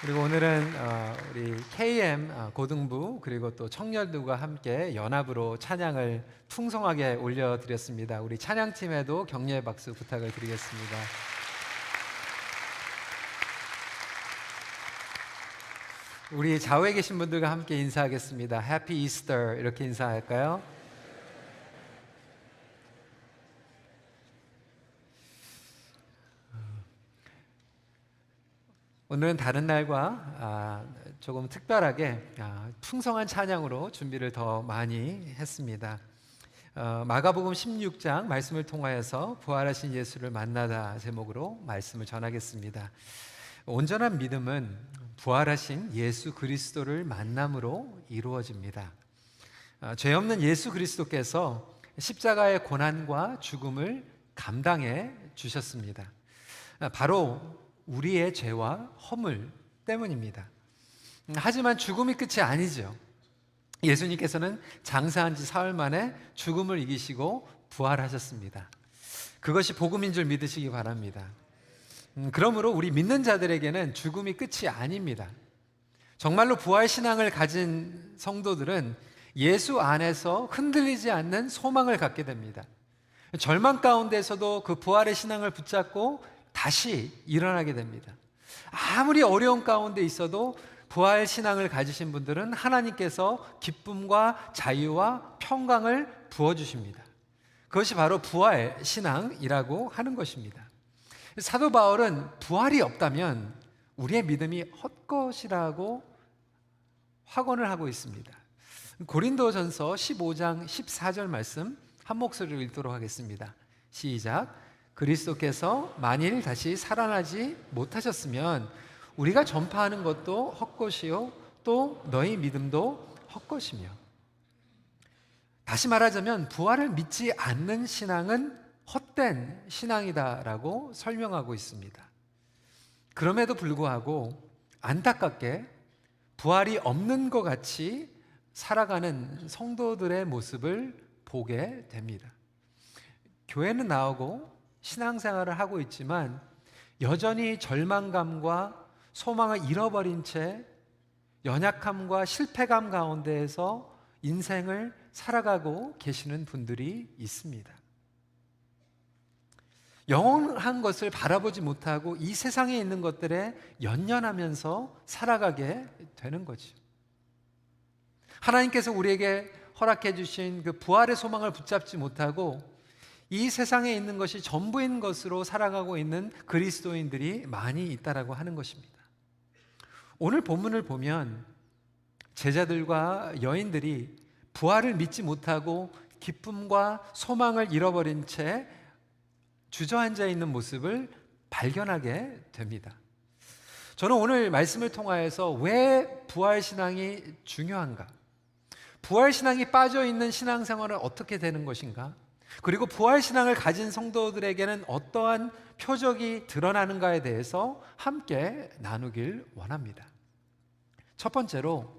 그리고 오늘은 우리 KM 고등부 그리고 또 청년들과 함께 연합으로 찬양을 풍성하게 올려드렸습니다. 우리 찬양팀에도 격려의 박수 부탁을 드리겠습니다. 우리 좌우에 계신 분들과 함께 인사하겠습니다. Happy Easter 이렇게 인사할까요? 오늘은 다른 날과 조금 특별하게 풍성한 찬양으로 준비를 더 많이 했습니다. 마가복음 16장 말씀을 통하여서 부활하신 예수를 만나다 제목으로 말씀을 전하겠습니다. 온전한 믿음은 부활하신 예수 그리스도를 만남으로 이루어집니다. 죄 없는 예수 그리스도께서 십자가의 고난과 죽음을 감당해 주셨습니다. 바로 우리의 죄와 허물 때문입니다. 하지만 죽음이 끝이 아니죠. 예수님께서는 장사한 지 사흘 만에 죽음을 이기시고 부활하셨습니다. 그것이 복음인 줄 믿으시기 바랍니다. 그러므로 우리 믿는 자들에게는 죽음이 끝이 아닙니다. 정말로 부활 신앙을 가진 성도들은 예수 안에서 흔들리지 않는 소망을 갖게 됩니다. 절망 가운데서도 그 부활의 신앙을 붙잡고 다시 일어나게 됩니다. 아무리 어려운 가운데 있어도 부활 신앙을 가지신 분들은 하나님께서 기쁨과 자유와 평강을 부어주십니다. 그것이 바로 부활 신앙이라고 하는 것입니다. 사도 바울은 부활이 없다면 우리의 믿음이 헛것이라고 확언을 하고 있습니다. 고린도전서 15장 14절 말씀 한 목소리로 읽도록 하겠습니다. 시작. 그리스도께서 만일 다시 살아나지 못하셨으면 우리가 전파하는 것도 헛것이요 또 너희 믿음도 헛것이며. 다시 말하자면 부활을 믿지 않는 신앙은 헛된 신앙이다라고 설명하고 있습니다. 그럼에도 불구하고 안타깝게 부활이 없는 것 같이 살아가는 성도들의 모습을 보게 됩니다. 교회는 나오고 신앙생활을 하고 있지만 여전히 절망감과 소망을 잃어버린 채 연약함과 실패감 가운데에서 인생을 살아가고 계시는 분들이 있습니다. 영원한 것을 바라보지 못하고 이 세상에 있는 것들에 연연하면서 살아가게 되는 거죠. 하나님께서 우리에게 허락해 주신 그 부활의 소망을 붙잡지 못하고 이 세상에 있는 것이 전부인 것으로 살아가고 있는 그리스도인들이 많이 있다라고 하는 것입니다. 오늘 본문을 보면 제자들과 여인들이 부활을 믿지 못하고 기쁨과 소망을 잃어버린 채 주저앉아 있는 모습을 발견하게 됩니다. 저는 오늘 말씀을 통하여서 왜 부활신앙이 중요한가? 부활신앙이 빠져있는 신앙생활은 어떻게 되는 것인가? 그리고 부활신앙을 가진 성도들에게는 어떠한 표적이 드러나는가에 대해서 함께 나누길 원합니다. 첫 번째로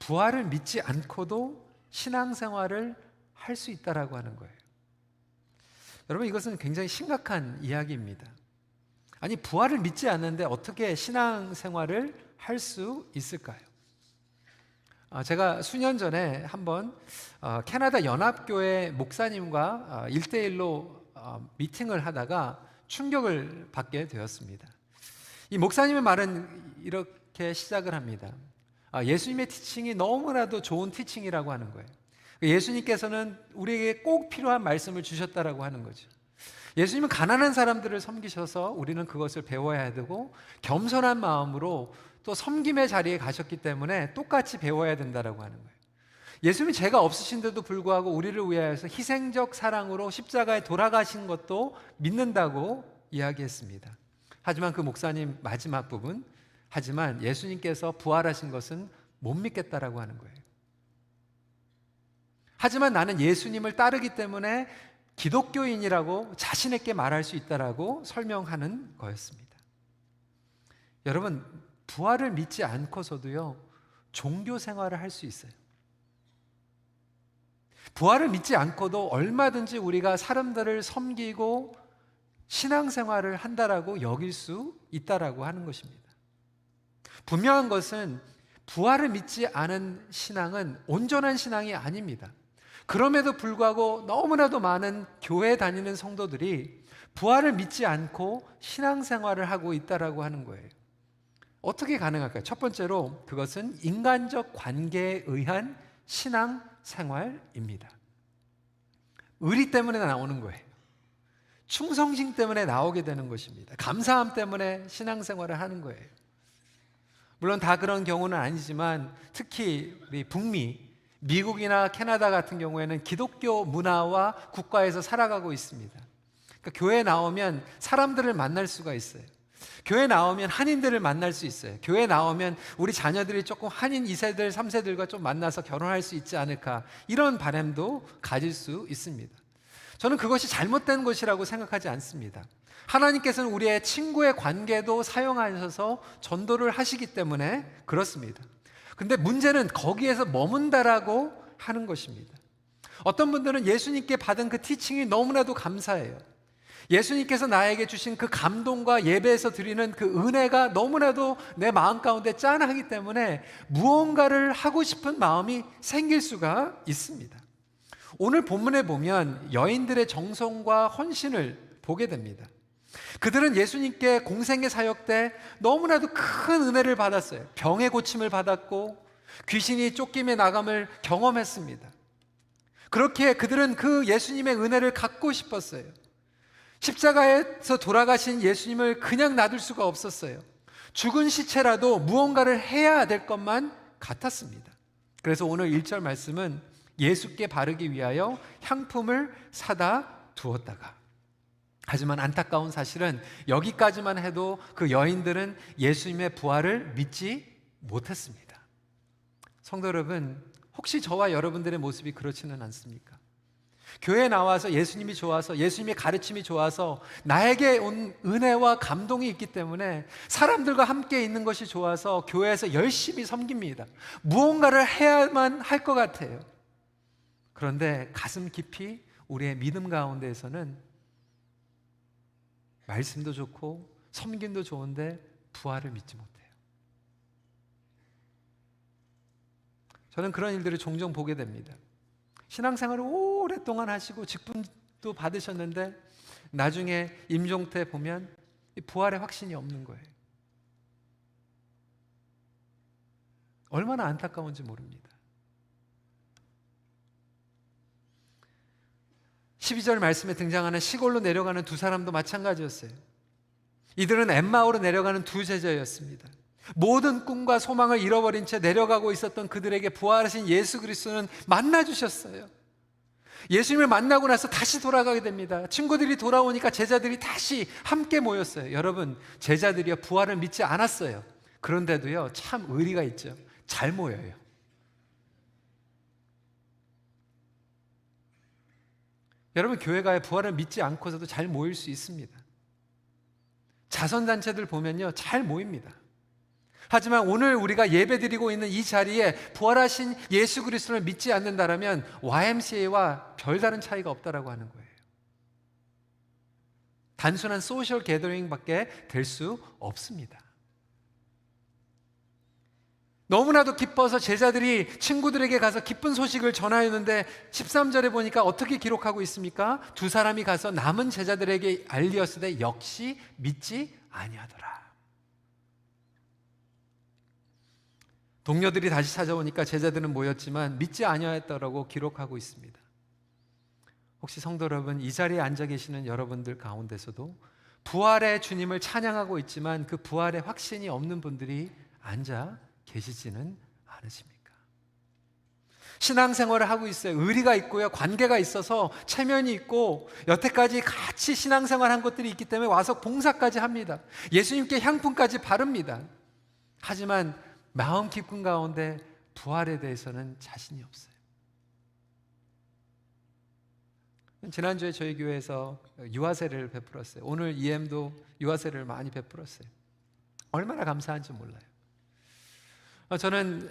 부활을 믿지 않고도 신앙생활을 할 수 있다라고 하는 거예요. 여러분, 이것은 굉장히 심각한 이야기입니다. 아니, 부활을 믿지 않는데 어떻게 신앙생활을 할 수 있을까요? 제가 수년 전에 한번 캐나다 연합교회 목사님과 1대1로 미팅을 하다가 충격을 받게 되었습니다. 이 목사님의 말은 이렇게 시작을 합니다. 예수님의 티칭이 너무나도 좋은 티칭이라고 하는 거예요. 예수님께서는 우리에게 꼭 필요한 말씀을 주셨다라고 하는 거죠. 예수님은 가난한 사람들을 섬기셔서 우리는 그것을 배워야 되고 겸손한 마음으로 또 섬김의 자리에 가셨기 때문에 똑같이 배워야 된다라고 하는 거예요. 예수님이 죄가 없으신데도 불구하고 우리를 위하여서 희생적 사랑으로 십자가에 돌아가신 것도 믿는다고 이야기했습니다. 하지만 그 목사님 마지막 부분, 하지만 예수님께서 부활하신 것은 못 믿겠다라고 하는 거예요. 하지만 나는 예수님을 따르기 때문에 기독교인이라고 자신 있게 말할 수 있다라고 설명하는 거였습니다. 여러분, 부활을 믿지 않고서도요, 종교 생활을 할 수 있어요. 부활을 믿지 않고도 얼마든지 우리가 사람들을 섬기고 신앙생활을 한다라고 여길 수 있다라고 하는 것입니다. 분명한 것은 부활을 믿지 않은 신앙은 온전한 신앙이 아닙니다. 그럼에도 불구하고 너무나도 많은 교회 다니는 성도들이 부활을 믿지 않고 신앙생활을 하고 있다라고 하는 거예요. 어떻게 가능할까요? 첫 번째로 그것은 인간적 관계에 의한 신앙생활입니다. 의리 때문에 나오는 거예요. 충성심 때문에 나오게 되는 것입니다. 감사함 때문에 신앙생활을 하는 거예요. 물론 다 그런 경우는 아니지만 특히 우리 북미, 미국이나 캐나다 같은 경우에는 기독교 문화와 국가에서 살아가고 있습니다. 그러니까 교회 나오면 사람들을 만날 수가 있어요. 교회 나오면 한인들을 만날 수 있어요. 교회 나오면 우리 자녀들이 조금 한인 2세들, 3세들과 좀 만나서 결혼할 수 있지 않을까, 이런 바람도 가질 수 있습니다. 저는 그것이 잘못된 것이라고 생각하지 않습니다. 하나님께서는 우리의 친구의 관계도 사용하셔서 전도를 하시기 때문에 그렇습니다. 근데 문제는 거기에서 머문다라고 하는 것입니다. 어떤 분들은 예수님께 받은 그 티칭이 너무나도 감사해요. 예수님께서 나에게 주신 그 감동과 예배에서 드리는 그 은혜가 너무나도 내 마음 가운데 짠하기 때문에 무언가를 하고 싶은 마음이 생길 수가 있습니다. 오늘 본문에 보면 여인들의 정성과 헌신을 보게 됩니다. 그들은 예수님께 공생의 사역 때 너무나도 큰 은혜를 받았어요. 병의 고침을 받았고 귀신이 쫓김에 나감을 경험했습니다. 그렇게 그들은 그 예수님의 은혜를 갖고 싶었어요. 십자가에서 돌아가신 예수님을 그냥 놔둘 수가 없었어요. 죽은 시체라도 무언가를 해야 될 것만 같았습니다. 그래서 오늘 1절 말씀은 예수께 바르기 위하여 향품을 사다 두었다가, 하지만 안타까운 사실은 여기까지만 해도 그 여인들은 예수님의 부활을 믿지 못했습니다. 성도 여러분, 혹시 저와 여러분들의 모습이 그렇지는 않습니까? 교회에 나와서 예수님이 좋아서, 예수님의 가르침이 좋아서, 나에게 온 은혜와 감동이 있기 때문에 사람들과 함께 있는 것이 좋아서 교회에서 열심히 섬깁니다. 무언가를 해야만 할 것 같아요. 그런데 가슴 깊이 우리의 믿음 가운데에서는 말씀도 좋고 섬김도 좋은데 부활을 믿지 못해요. 저는 그런 일들을 종종 보게 됩니다. 신앙생활을 오랫동안 하시고 직분도 받으셨는데 나중에 임종 때 보면 부활의 확신이 없는 거예요. 얼마나 안타까운지 모릅니다. 12절 말씀에 등장하는 시골로 내려가는 두 사람도 마찬가지였어요. 이들은 엠마오로 내려가는 두 제자였습니다. 모든 꿈과 소망을 잃어버린 채 내려가고 있었던 그들에게 부활하신 예수 그리스도는 만나주셨어요. 예수님을 만나고 나서 다시 돌아가게 됩니다. 친구들이 돌아오니까 제자들이 다시 함께 모였어요. 여러분, 제자들이요 부활을 믿지 않았어요. 그런데도요 참 의리가 있죠. 잘 모여요. 여러분, 교회가 부활을 믿지 않고서도 잘 모일 수 있습니다. 자선단체들 보면요 잘 모입니다. 하지만 오늘 우리가 예배드리고 있는 이 자리에 부활하신 예수 그리스도를 믿지 않는다라면 YMCA와 별다른 차이가 없다라고 하는 거예요. 단순한 소셜 게더링밖에 될 수 없습니다. 너무나도 기뻐서 제자들이 친구들에게 가서 기쁜 소식을 전하였는데 13절에 보니까 어떻게 기록하고 있습니까? 두 사람이 가서 남은 제자들에게 알리었으되 역시 믿지 아니하더라. 동료들이 다시 찾아오니까 제자들은 모였지만 믿지 아니하였다라고 기록하고 있습니다. 혹시 성도 여러분, 이 자리에 앉아 계시는 여러분들 가운데서도 부활의 주님을 찬양하고 있지만 그 부활의 확신이 없는 분들이 앉아 계시지는 않으십니까? 신앙생활을 하고 있어요. 의리가 있고요, 관계가 있어서 체면이 있고 여태까지 같이 신앙생활한 것들이 있기 때문에 와서 봉사까지 합니다. 예수님께 향품까지 바릅니다. 하지만 마음 깊은 가운데 부활에 대해서는 자신이 없어요. 지난주에 저희 교회에서 유아세를 베풀었어요. 오늘 EM도 유아세를 많이 베풀었어요. 얼마나 감사한지 몰라요. 저는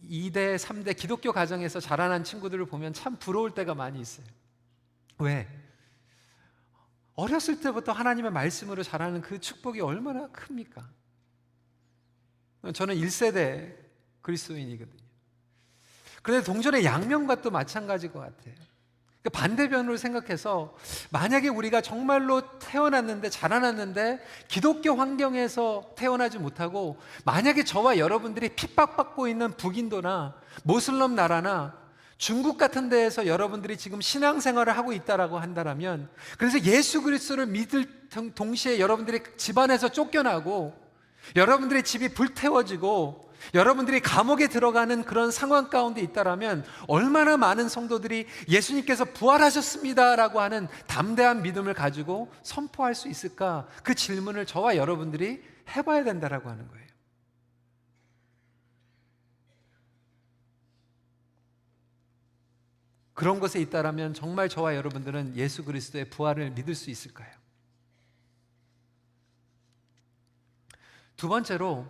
2대, 3대 기독교 가정에서 자라난 친구들을 보면 참 부러울 때가 많이 있어요. 왜? 어렸을 때부터 하나님의 말씀으로 자라는 그 축복이 얼마나 큽니까? 저는 1세대 그리스도인이거든요. 그런데 동전의 양면과 또 마찬가지일 것 같아요. 반대편으로 생각해서 만약에 우리가 정말로 태어났는데 자라났는데 기독교 환경에서 태어나지 못하고 만약에 저와 여러분들이 핍박받고 있는 북인도나 모슬람 나라나 중국 같은 데에서 여러분들이 지금 신앙생활을 하고 있다라고 한다면, 그래서 예수 그리스도를 믿을 동시에 여러분들이 집안에서 쫓겨나고 여러분들의 집이 불태워지고 여러분들이 감옥에 들어가는 그런 상황 가운데 있다라면 얼마나 많은 성도들이 예수님께서 부활하셨습니다라고 하는 담대한 믿음을 가지고 선포할 수 있을까? 그 질문을 저와 여러분들이 해봐야 된다라고 하는 거예요. 그런 곳에 있다라면 정말 저와 여러분들은 예수 그리스도의 부활을 믿을 수 있을까요? 두 번째로,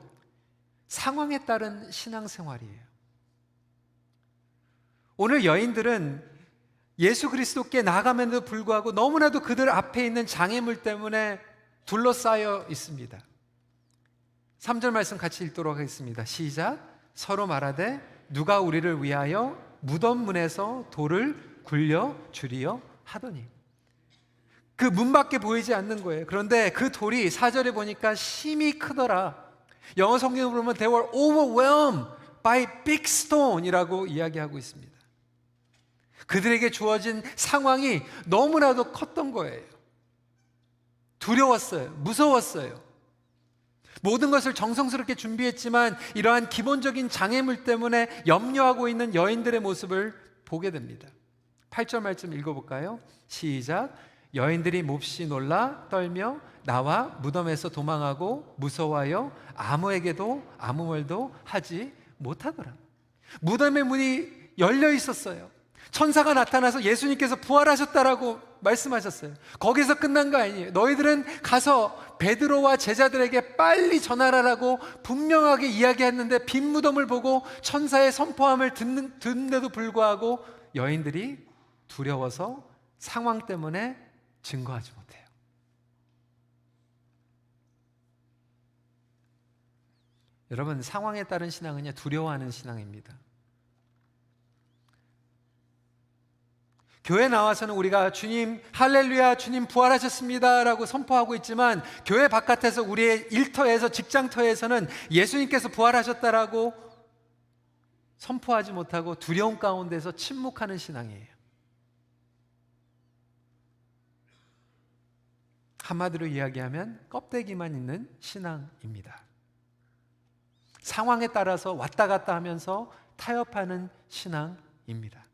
상황에 따른 신앙생활이에요. 오늘 여인들은 예수 그리스도께 나아감에도 불구하고 너무나도 그들 앞에 있는 장애물 때문에 둘러싸여 있습니다. 3절 말씀 같이 읽도록 하겠습니다. 시작. 서로 말하되 누가 우리를 위하여 무덤 문에서 돌을 굴려 주리여 하더니. 그 문밖에 보이지 않는 거예요. 그런데 그 돌이 4절에 보니까 심히 크더라. 영어 성경을 보면 they were overwhelmed by big stone 이라고 이야기하고 있습니다. 그들에게 주어진 상황이 너무나도 컸던 거예요. 두려웠어요. 무서웠어요. 모든 것을 정성스럽게 준비했지만 이러한 기본적인 장애물 때문에 염려하고 있는 여인들의 모습을 보게 됩니다. 8절 말씀 읽어볼까요? 시작. 여인들이 몹시 놀라 떨며 나와 무덤에서 도망하고 무서워하여 아무에게도 아무 말도 하지 못하더라. 무덤의 문이 열려 있었어요. 천사가 나타나서 예수님께서 부활하셨다라고 말씀하셨어요. 거기서 끝난 거 아니에요. 너희들은 가서 베드로와 제자들에게 빨리 전하라라고 분명하게 이야기했는데 빈 무덤을 보고 천사의 선포함을 듣는데도 불구하고 여인들이 두려워서 상황 때문에 증거하지 못해요. 여러분, 상황에 따른 신앙은요, 두려워하는 신앙입니다. 교회 나와서는 우리가 주님 할렐루야 주님 부활하셨습니다 라고 선포하고 있지만 교회 바깥에서 우리의 일터에서 직장터에서는 예수님께서 부활하셨다라고 선포하지 못하고 두려움 가운데서 침묵하는 신앙이에요. 한마디로 이야기하면 껍데기만 있는 신앙입니다. 상황에 따라서 왔다 갔다 하면서 타협하는 신앙입니다.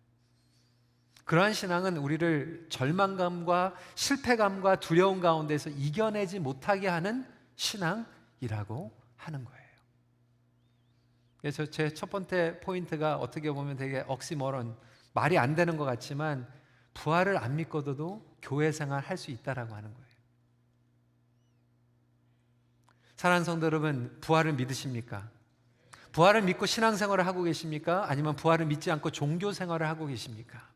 그러한 신앙은 우리를 절망감과 실패감과 두려움 가운데서 이겨내지 못하게 하는 신앙이라고 하는 거예요. 그래서 제 첫 번째 포인트가 어떻게 보면 되게 억시모론, 말이 안 되는 것 같지만 부활을 안 믿고도 교회 생활 할 수 있다라고 하는 거예요. 사랑하는 성도 여러분, 부활을 믿으십니까? 부활을 믿고 신앙생활을 하고 계십니까? 아니면 부활을 믿지 않고 종교생활을 하고 계십니까?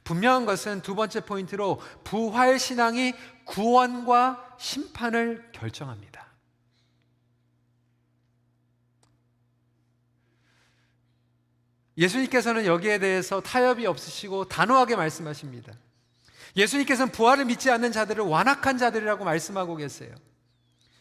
분명한 것은 두 번째 포인트로 부활 신앙이 구원과 심판을 결정합니다. 예수님께서는 여기에 대해서 타협이 없으시고 단호하게 말씀하십니다. 예수님께서는 부활을 믿지 않는 자들을 완악한 자들이라고 말씀하고 계세요.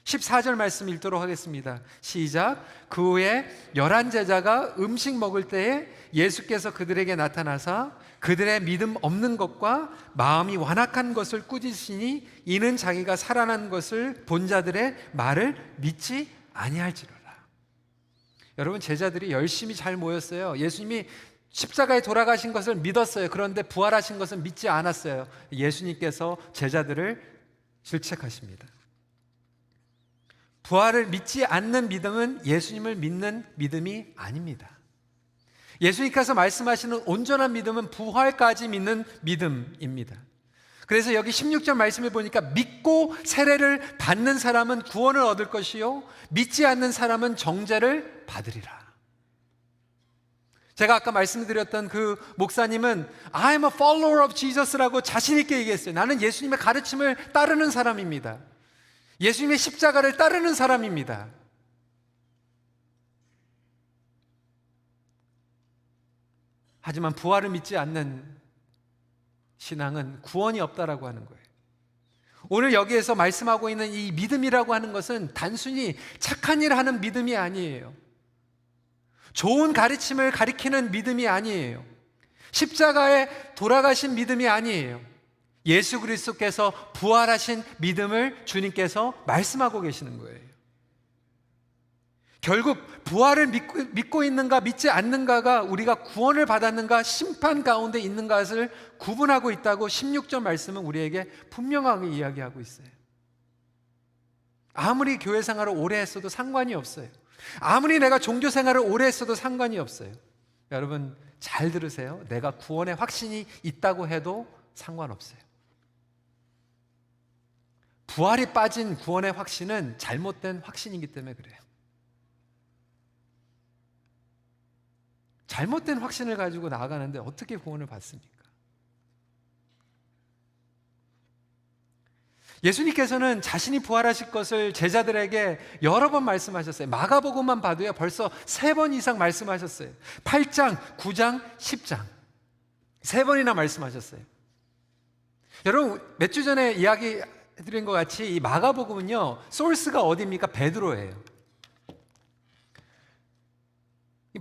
14절 말씀 읽도록 하겠습니다. 시작. 그 후에 11 제자가 음식 먹을 때에 예수께서 그들에게 나타나사 그들의 믿음 없는 것과 마음이 완악한 것을 꾸짖으시니 이는 자기가 살아난 것을 본 자들의 말을 믿지 아니할지로라. 여러분, 제자들이 열심히 잘 모였어요. 예수님이 십자가에 돌아가신 것을 믿었어요. 그런데 부활하신 것은 믿지 않았어요. 예수님께서 제자들을 질책하십니다. 부활을 믿지 않는 믿음은 예수님을 믿는 믿음이 아닙니다. 예수님께서 말씀하시는 온전한 믿음은 부활까지 믿는 믿음입니다. 그래서 여기 16절 말씀을 보니까 믿고 세례를 받는 사람은 구원을 얻을 것이요 믿지 않는 사람은 정죄를 받으리라. 제가 아까 말씀드렸던 그 목사님은 I'm a follower of Jesus라고 자신 있게 얘기했어요. 나는 예수님의 가르침을 따르는 사람입니다. 예수님의 십자가를 따르는 사람입니다. 하지만 부활을 믿지 않는 신앙은 구원이 없다라고 하는 거예요. 오늘 여기에서 말씀하고 있는 이 믿음이라고 하는 것은 단순히 착한 일 하는 믿음이 아니에요. 좋은 가르침을 가리키는 믿음이 아니에요. 십자가에 돌아가신 믿음이 아니에요. 예수 그리스도께서 부활하신 믿음을 주님께서 말씀하고 계시는 거예요. 결국 부활을 믿고 있는가 믿지 않는가가 우리가 구원을 받았는가 심판 가운데 있는가를 구분하고 있다고 16절 말씀은 우리에게 분명하게 이야기하고 있어요. 아무리 교회 생활을 오래 했어도 상관이 없어요. 아무리 내가 종교 생활을 오래 했어도 상관이 없어요. 여러분 잘 들으세요. 내가 구원의 확신이 있다고 해도 상관없어요. 부활이 빠진 구원의 확신은 잘못된 확신이기 때문에 그래요. 잘못된 확신을 가지고 나아가는데 어떻게 구원을 받습니까? 예수님께서는 자신이 부활하실 것을 제자들에게 여러 번 말씀하셨어요. 마가복음만 봐도요 벌써 3번 이상 말씀하셨어요. 8장, 9장, 10장 3번이나 말씀하셨어요. 여러분 몇 주 전에 이야기 드린 것 같이 이 마가복음은요 소스가 어디입니까? 베드로예요.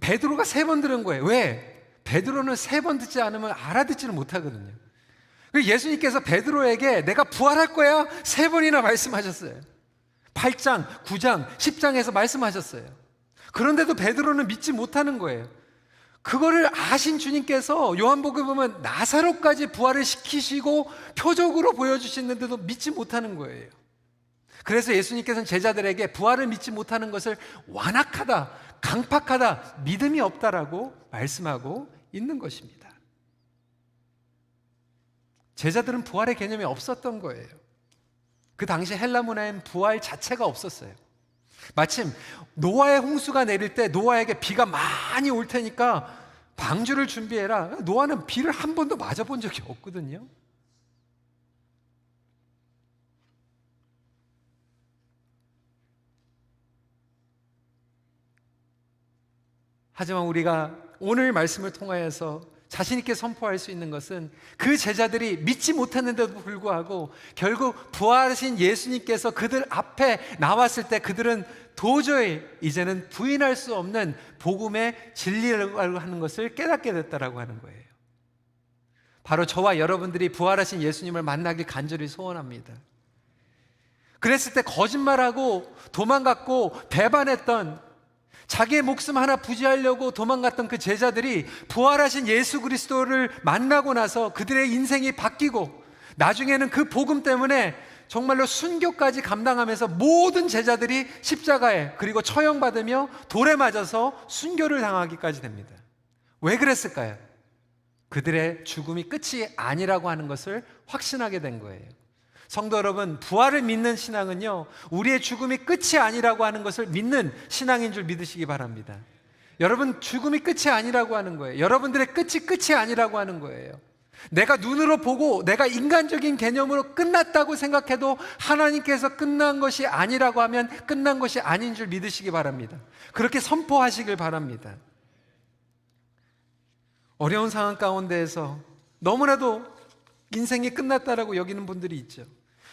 베드로가 3번 들은 거예요. 왜? 베드로는 3번 듣지 않으면 알아듣지를 못하거든요. 그래서 예수님께서 베드로에게 내가 부활할 거야 3번이나 말씀하셨어요. 8장, 9장, 10장에서 말씀하셨어요. 그런데도 베드로는 믿지 못하는 거예요. 그거를 아신 주님께서 요한복음 보면 나사로까지 부활을 시키시고 표적으로 보여주시는데도 믿지 못하는 거예요. 그래서 예수님께서는 제자들에게 부활을 믿지 못하는 것을 완악하다, 강팍하다, 믿음이 없다라고 말씀하고 있는 것입니다. 제자들은 부활의 개념이 없었던 거예요. 그 당시 헬라 문화엔 부활 자체가 없었어요. 마침 노아의 홍수가 내릴 때 노아에게 비가 많이 올 테니까 방주를 준비해라. 노아는 비를 한 번도 맞아본 적이 없거든요. 하지만 우리가 오늘 말씀을 통하여서 자신 있게 선포할 수 있는 것은 그 제자들이 믿지 못했는데도 불구하고 결국 부활하신 예수님께서 그들 앞에 나왔을 때 그들은 도저히 이제는 부인할 수 없는 복음의 진리라고 하는 것을 깨닫게 됐다라고 하는 거예요. 바로 저와 여러분들이 부활하신 예수님을 만나길 간절히 소원합니다. 그랬을 때 거짓말하고 도망갔고 배반했던 자기의 목숨 하나 부지하려고 도망갔던 그 제자들이 부활하신 예수 그리스도를 만나고 나서 그들의 인생이 바뀌고 나중에는 그 복음 때문에 정말로 순교까지 감당하면서 모든 제자들이 십자가에 그리고 처형받으며 돌에 맞아서 순교를 당하기까지 됩니다. 왜 그랬을까요? 그들의 죽음이 끝이 아니라고 하는 것을 확신하게 된 거예요. 성도 여러분, 부활을 믿는 신앙은요 우리의 죽음이 끝이 아니라고 하는 것을 믿는 신앙인 줄 믿으시기 바랍니다. 여러분 죽음이 끝이 아니라고 하는 거예요. 여러분들의 끝이 아니라고 하는 거예요. 내가 눈으로 보고 내가 인간적인 개념으로 끝났다고 생각해도 하나님께서 끝난 것이 아니라고 하면 끝난 것이 아닌 줄 믿으시기 바랍니다. 그렇게 선포하시길 바랍니다. 어려운 상황 가운데에서 너무나도 인생이 끝났다라고 여기는 분들이 있죠.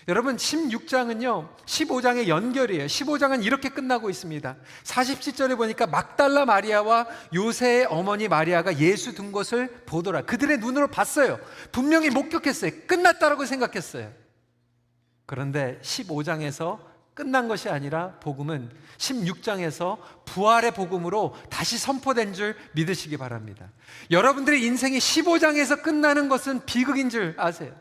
여러분 16장은요 15장의 연결이에요. 15장은 이렇게 끝나고 있습니다. 47절에 보니까 막달라 마리아와 요새의 어머니 마리아가 예수 든 것을 보더라. 그들의 눈으로 봤어요. 분명히 목격했어요. 끝났다라고 생각했어요. 그런데 15장에서 끝난 것이 아니라 복음은 16장에서 부활의 복음으로 다시 선포된 줄 믿으시기 바랍니다. 여러분들의 인생이 15장에서 끝나는 것은 비극인 줄 아세요?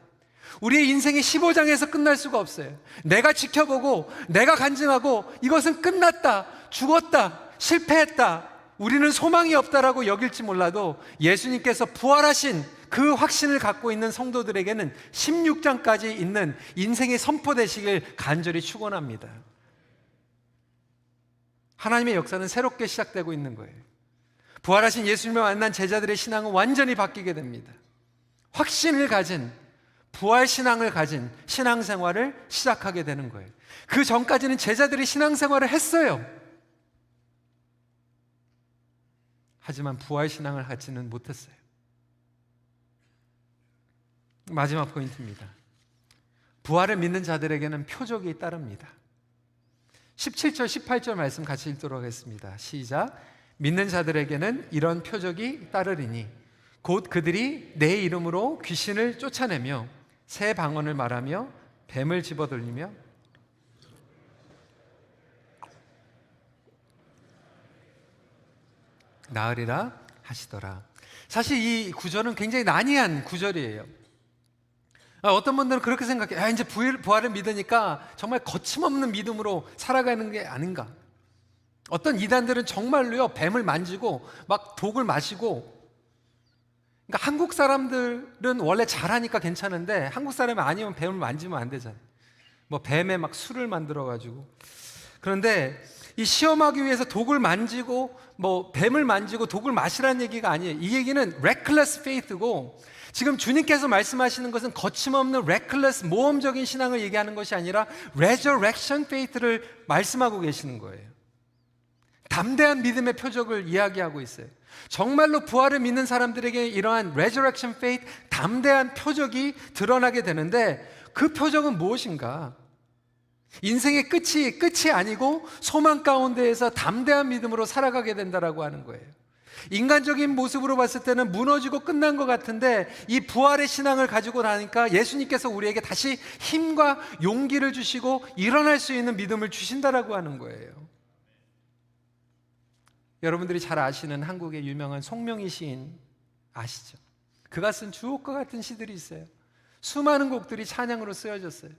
우리의 인생이 15장에서 끝날 수가 없어요. 내가 지켜보고 내가 간증하고 이것은 끝났다, 죽었다, 실패했다, 우리는 소망이 없다라고 여길지 몰라도 예수님께서 부활하신 그 확신을 갖고 있는 성도들에게는 16장까지 있는 인생이 선포되시길 간절히 축원합니다. 하나님의 역사는 새롭게 시작되고 있는 거예요. 부활하신 예수님을 만난 제자들의 신앙은 완전히 바뀌게 됩니다. 확신을 가진 부활 신앙을 가진 신앙생활을 시작하게 되는 거예요. 그 전까지는 제자들이 신앙생활을 했어요. 하지만 부활 신앙을 갖지는 못했어요. 마지막 포인트입니다. 부활을 믿는 자들에게는 표적이 따릅니다. 17절 18절 말씀 같이 읽도록 하겠습니다. 시작. 믿는 자들에게는 이런 표적이 따르리니 곧 그들이 내 이름으로 귀신을 쫓아내며 새 방언을 말하며 뱀을 집어들리며 나으리라 하시더라. 사실 이 구절은 굉장히 난이한 구절이에요. 어떤 분들은 그렇게 생각해요. 이제 부활을 믿으니까 정말 거침없는 믿음으로 살아가는 게 아닌가. 어떤 이단들은 정말로요, 뱀을 만지고 막 독을 마시고. 그러니까 한국 사람들은 원래 잘하니까 괜찮은데 한국 사람이 아니면 뱀을 만지면 안 되잖아요. 뭐 뱀에 막 술을 만들어 가지고. 그런데 이 시험하기 위해서 독을 만지고 뭐 뱀을 만지고 독을 마시라는 얘기가 아니에요. 이 얘기는 reckless faith고, 지금 주님께서 말씀하시는 것은 거침없는 reckless 모험적인 신앙을 얘기하는 것이 아니라 resurrection faith를 말씀하고 계시는 거예요. 담대한 믿음의 표적을 이야기하고 있어요. 정말로 부활을 믿는 사람들에게 이러한 resurrection faith, 담대한 표적이 드러나게 되는데, 그 표적은 무엇인가? 인생의 끝이 아니고 소망 가운데에서 담대한 믿음으로 살아가게 된다라고 하는 거예요. 인간적인 모습으로 봤을 때는 무너지고 끝난 것 같은데, 이 부활의 신앙을 가지고 나니까 예수님께서 우리에게 다시 힘과 용기를 주시고 일어날 수 있는 믿음을 주신다라고 하는 거예요. 여러분들이 잘 아시는 한국의 유명한 송명희 시인 아시죠? 그가 쓴 주옥과 같은 시들이 있어요. 수많은 곡들이 찬양으로 쓰여졌어요.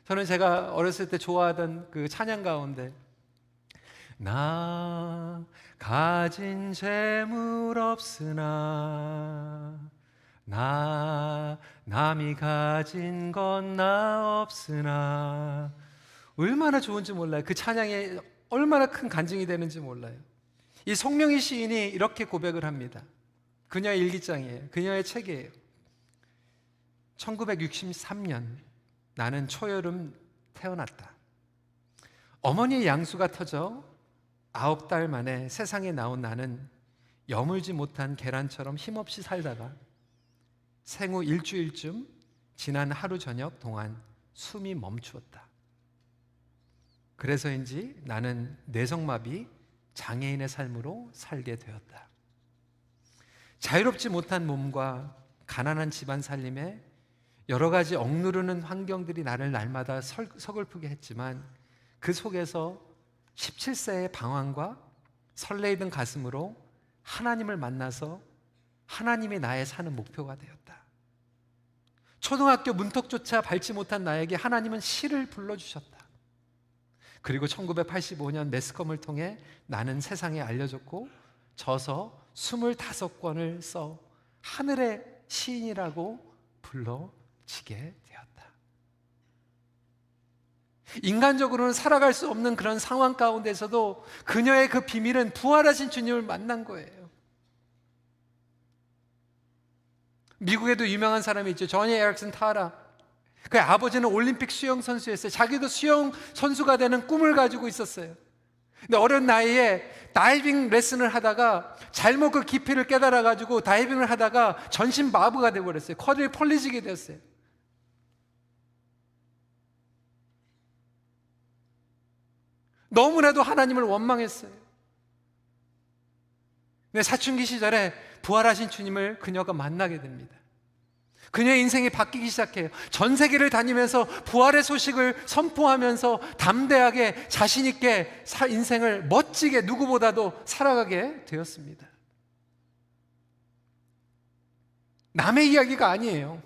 저는 제가 어렸을 때 좋아하던 그 찬양 가운데, 나 가진 재물 없으나 나 남이 가진 건 나 없으나, 얼마나 좋은지 몰라요. 그 찬양에 얼마나 큰 간증이 되는지 몰라요. 이 송명희 시인이 이렇게 고백을 합니다. 그녀의 일기장이에요. 그녀의 책이에요. 1963년 나는 초여름 태어났다. 어머니의 양수가 터져 9달 만에 세상에 나온 나는 여물지 못한 계란처럼 힘없이 살다가 생후 일주일쯤 지난 하루 저녁 동안 숨이 멈추었다. 그래서인지 나는 뇌성마비 장애인의 삶으로 살게 되었다. 자유롭지 못한 몸과 가난한 집안 살림에 여러 가지 억누르는 환경들이 나를 날마다 서글프게 했지만, 그 속에서 17세의 방황과 설레이던 가슴으로 하나님을 만나서 하나님이 나의 사는 목표가 되었다. 초등학교 문턱조차 밟지 못한 나에게 하나님은 시를 불러주셨다. 그리고 1985년 매스컴을 통해 나는 세상에 알려졌고, 저서 25권을 써 하늘의 시인이라고 불러지게 되었다. 인간적으로는 살아갈 수 없는 그런 상황 가운데서도 그녀의 그 비밀은 부활하신 주님을 만난 거예요. 미국에도 유명한 사람이 있죠. 조니 에릭슨 타라. 그의 아버지는 올림픽 수영 선수였어요. 자기도 수영 선수가 되는 꿈을 가지고 있었어요. 근데 어린 나이에 다이빙 레슨을 하다가 잘못 그 깊이를 깨달아 가지고 다이빙을 하다가 전신 마비가 되어버렸어요. 쿼드리폴리지게 되었어요. 너무나도 하나님을 원망했어요. 근데 사춘기 시절에 부활하신 주님을 그녀가 만나게 됩니다. 그녀의 인생이 바뀌기 시작해요. 전 세계를 다니면서 부활의 소식을 선포하면서 담대하게 자신 있게 인생을 멋지게 누구보다도 살아가게 되었습니다. 남의 이야기가 아니에요.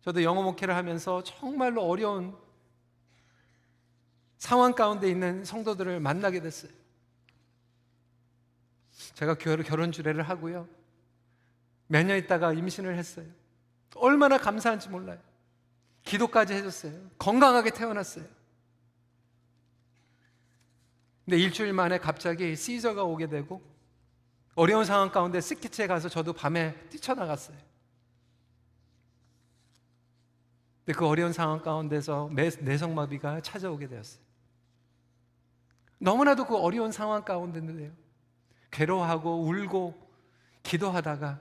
저도 영어 목회를 하면서 정말로 어려운 상황 가운데 있는 성도들을 만나게 됐어요. 제가 결혼 주례를 하고요, 몇 년 있다가 임신을 했어요. 얼마나 감사한지 몰라요. 기도까지 해줬어요. 건강하게 태어났어요. 근데 일주일 만에 갑자기 시저가 오게 되고, 어려운 상황 가운데 스키치에 가서 저도 밤에 뛰쳐나갔어요. 근데 그 어려운 상황 가운데서 뇌성마비가 찾아오게 되었어요. 너무나도 그 어려운 상황 가운데인데요, 괴로워하고 울고 기도하다가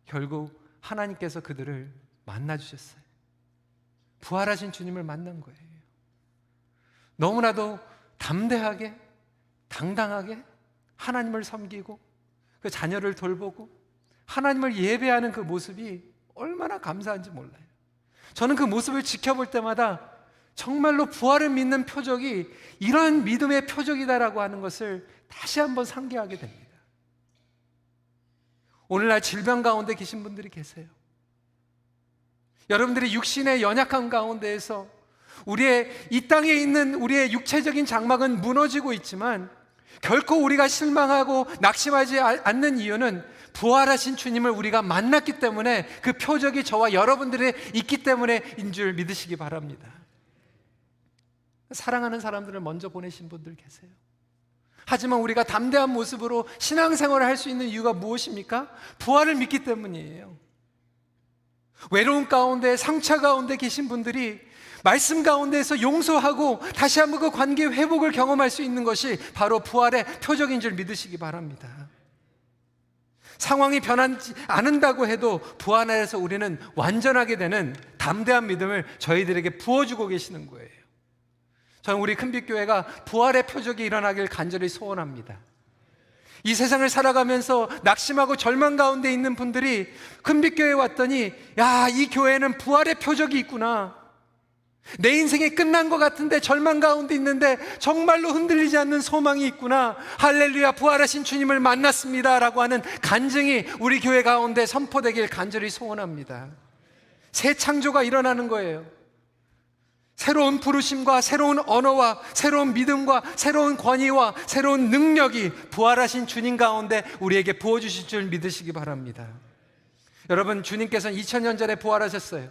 결국 하나님께서 그들을 만나 주셨어요. 부활하신 주님을 만난 거예요. 너무나도 담대하게, 당당하게 하나님을 섬기고 그 자녀를 돌보고 하나님을 예배하는 그 모습이 얼마나 감사한지 몰라요. 저는 그 모습을 지켜볼 때마다 정말로 부활을 믿는 표적이 이러한 믿음의 표적이다라고 하는 것을 다시 한번 상기하게 됩니다. 오늘날 질병 가운데 계신 분들이 계세요. 여러분들이 육신의 연약한 가운데에서 우리의 이 땅에 있는 우리의 육체적인 장막은 무너지고 있지만 결코 우리가 실망하고 낙심하지 않는 이유는 부활하신 주님을 우리가 만났기 때문에 그 표적이 저와 여러분들의 있기 때문에인 줄 믿으시기 바랍니다. 사랑하는 사람들을 먼저 보내신 분들 계세요. 하지만 우리가 담대한 모습으로 신앙생활을 할 수 있는 이유가 무엇입니까? 부활을 믿기 때문이에요. 외로움 가운데, 상처 가운데 계신 분들이 말씀 가운데에서 용서하고 다시 한번 그 관계 회복을 경험할 수 있는 것이 바로 부활의 표적인 줄 믿으시기 바랍니다. 상황이 변하지 않는다고 해도 부활 안에서 우리는 완전하게 되는 담대한 믿음을 저희들에게 부어주고 계시는 거예요. 저는 우리 큰빛교회가 부활의 표적이 일어나길 간절히 소원합니다. 이 세상을 살아가면서 낙심하고 절망 가운데 있는 분들이 큰빛교회에 왔더니 야, 이 교회는 부활의 표적이 있구나. 내 인생이 끝난 것 같은데 절망 가운데 있는데 정말로 흔들리지 않는 소망이 있구나. 할렐루야, 부활하신 주님을 만났습니다 라고 하는 간증이 우리 교회 가운데 선포되길 간절히 소원합니다. 새 창조가 일어나는 거예요. 새로운 부르심과 새로운 언어와 새로운 믿음과 새로운 권위와 새로운 능력이 부활하신 주님 가운데 우리에게 부어주실 줄 믿으시기 바랍니다. 여러분, 주님께서는 2000년 전에 부활하셨어요.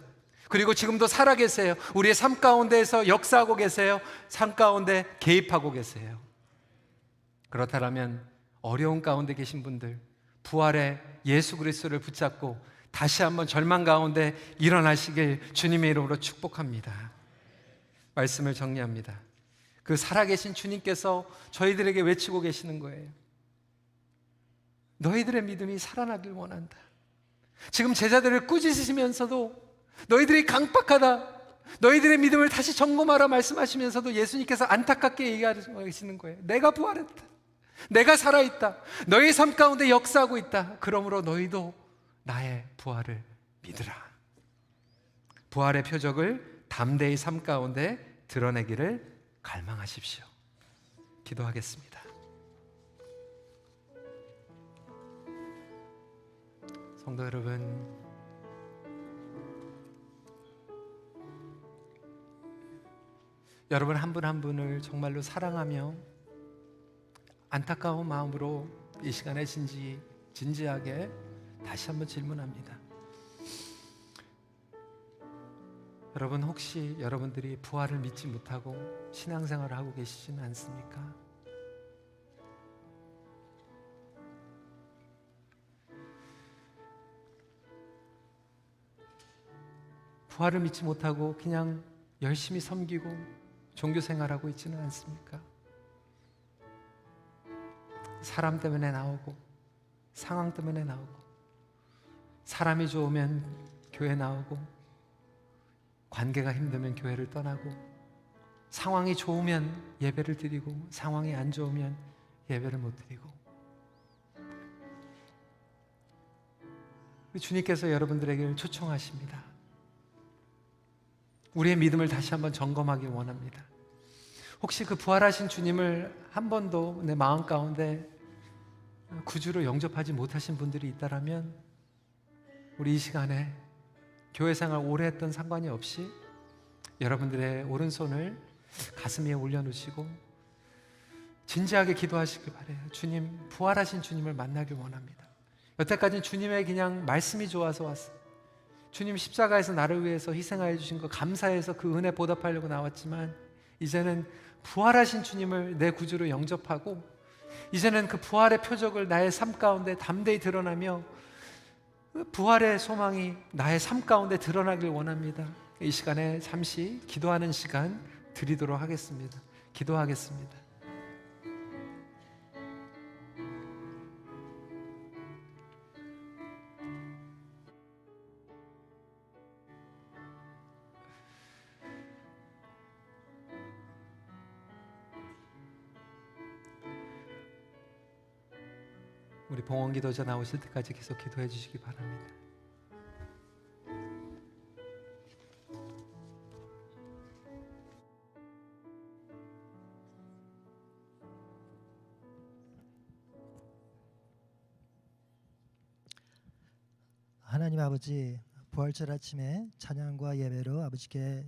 그리고 지금도 살아계세요. 우리의 삶 가운데에서 역사하고 계세요. 삶 가운데 개입하고 계세요. 그렇다면 어려운 가운데 계신 분들, 부활의 예수 그리스도를 붙잡고 다시 한번 절망 가운데 일어나시길 주님의 이름으로 축복합니다. 말씀을 정리합니다. 그 살아계신 주님께서 저희들에게 외치고 계시는 거예요. 너희들의 믿음이 살아나길 원한다. 지금 제자들을 꾸짖으시면서도 너희들이 강박하다, 너희들의 믿음을 다시 점검하라 말씀하시면서도 예수님께서 안타깝게 얘기하고 계시는 거예요. 내가 부활했다, 내가 살아있다, 너희 삶 가운데 역사하고 있다. 그러므로 너희도 나의 부활을 믿으라. 부활의 표적을 담대히 삶 가운데 드러내기를 갈망하십시오. 기도하겠습니다. 성도 여러분, 여러분 한 분 한 분을 정말로 사랑하며 안타까운 마음으로 이 시간에 진지하게 다시 한번 질문합니다. 여러분, 혹시 여러분들이 부활을 믿지 못하고 신앙생활을 하고 계시지는 않습니까? 부활을 믿지 못하고 그냥 열심히 섬기고 종교생활하고 있지는 않습니까? 사람 때문에 나오고 상황 때문에 나오고 사람이 좋으면 교회 나오고 관계가 힘들면 교회를 떠나고 상황이 좋으면 예배를 드리고 상황이 안 좋으면 예배를 못 드리고 주님께서 여러분들에게 초청하십니다. 우리의 믿음을 다시 한번 점검하길 원합니다. 혹시 그 부활하신 주님을 한 번도 내 마음 가운데 구주로 영접하지 못하신 분들이 있다면 우리 이 시간에 교회 생활 오래 했던 상관이 없이 여러분들의 오른손을 가슴 위에 올려놓으시고 진지하게 기도하시길 바라요. 주님, 부활하신 주님을 만나길 원합니다. 여태까지는 주님의 그냥 말씀이 좋아서 왔어요. 주님 십자가에서 나를 위해서 희생하여 주신 거 감사해서 그 은혜 보답하려고 나왔지만 이제는 부활하신 주님을 내 구주로 영접하고 이제는 그 부활의 표적을 나의 삶 가운데 담대히 드러나며 부활의 소망이 나의 삶 가운데 드러나길 원합니다. 이 시간에 잠시 기도하는 시간 드리도록 하겠습니다. 기도하겠습니다. 우리 봉헌 기도자 나오실 때까지 계속 기도해 주시기 바랍니다. 하나님 아버지, 부활절 아침에 찬양과 예배로 아버지께